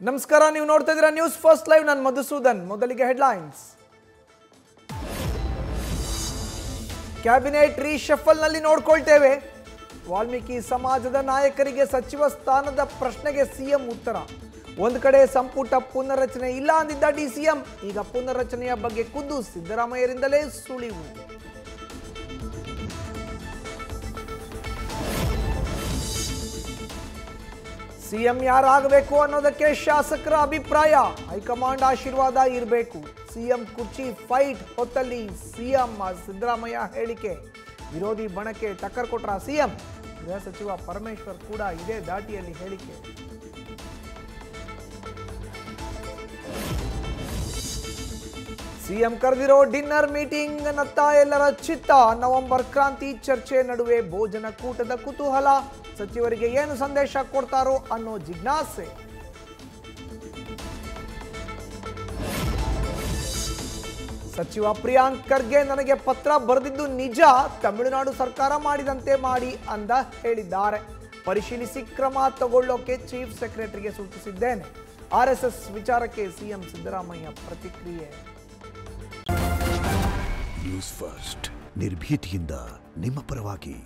ನಮಸ್ಕಾರ, ನೀವು ನೋಡ್ತಾ ಇದ್ದೀರಾ ನ್ಯೂಸ್ ಫಸ್ಟ್ ಲೈವ್. ನಾನು ಮಧುಸೂದನ್. ಮೊದಲಿಗೆ ಹೆಡ್ಲೈನ್ಸ್. ಕ್ಯಾಬಿನೆಟ್ ರೀಶಫಲ್ ನಲ್ಲಿ ನೋಡ್ಕೊಳ್ತೇವೆ. ವಾಲ್ಮೀಕಿ ಸಮಾಜದ ನಾಯಕರಿಗೆ ಸಚಿವ ಸ್ಥಾನದ ಪ್ರಶ್ನೆಗೆ ಸಿಎಂ ಉತ್ತರ. ಒಂದು ಕಡೆ ಸಂಪುಟ ಪುನರ್ರಚನೆ ಇಲ್ಲ ಅಂದಿದ್ದ ಡಿಸಿಎಂ, ಈಗ ಪುನರ್ರಚನೆಯ ಬಗ್ಗೆ ಖುದ್ದು ಸಿದ್ದರಾಮಯ್ಯರಿಂದಲೇ ಸುಳಿವು. ಸಿಎಂ ಯಾರಾಗಬೇಕು ಅನ್ನೋದಕ್ಕೆ ಶಾಸಕರ ಅಭಿಪ್ರಾಯ. ಹೈಕಮಾಂಡ್ ಆಶೀರ್ವಾದ ಇರಬೇಕು. ಸಿಎಂ ಕುರ್ಚಿ ಫೈಟ್ ಹೊತ್ತಲ್ಲಿ ಸಿಎಂ ಸಿದ್ದರಾಮಯ್ಯ ಹೇಳಿಕೆ. ವಿರೋಧಿ ಬಣಕ್ಕೆ ಟಕ್ಕರ್ ಕೊಟ್ರ ಸಿಎಂ. ಗೃಹ ಸಚಿವ ಪರಮೇಶ್ವರ್ ಕೂಡ ಇದೇ ದಾಟಿಯಲ್ಲಿ ಹೇಳಿಕೆ. ಸಿಎಂ ಕರೆದಿರೋ ಡಿನ್ನರ್ ಮೀಟಿಂಗ್ ನತ್ತ ಎಲ್ಲರ ಚಿತ್ತ. ನವೆಂಬರ್ ಕ್ರಾಂತಿ ಚರ್ಚೆ ನಡುವೆ ಭೋಜನ ಕೂಟದ ಕುತೂಹಲ. ಸಚಿವರಿಗೆ ಏನು ಸಂದೇಶ ಕೊಡ್ತಾರೋ ಅನ್ನೋ ಜಿಜ್ಞಾಸೆ. ಸಚಿವ ಪ್ರಿಯಾಂಕ್ ಖರ್ಗೆ ನನಗೆ ಪತ್ರ ಬರೆದಿದ್ದು ನಿಜ. ತಮಿಳುನಾಡು ಸರ್ಕಾರ ಮಾಡಿದಂತೆ ಮಾಡಿ ಅಂದ ಹೇಳಿದ್ದಾರೆ. ಪರಿಶೀಲಿಸಿ ಕ್ರಮ ತಗೊಳ್ಳೋಕೆ ಚೀಫ್ ಸೆಕ್ರೆಟರಿಗೆ ಸೂಚಿಸಿದ್ದೇನೆ. ಆರ್ಎಸ್ಎಸ್ ವಿಚಾರಕ್ಕೆ ಸಿಎಂ ಸಿದ್ದರಾಮಯ್ಯ ಪ್ರತಿಕ್ರಿಯೆ. ನ್ಯೂಸ್ ಫಸ್ಟ್, ನಿರ್ಭೀತಿಯಿಂದ ನಿಮ್ಮ ಪರವಾಗಿ.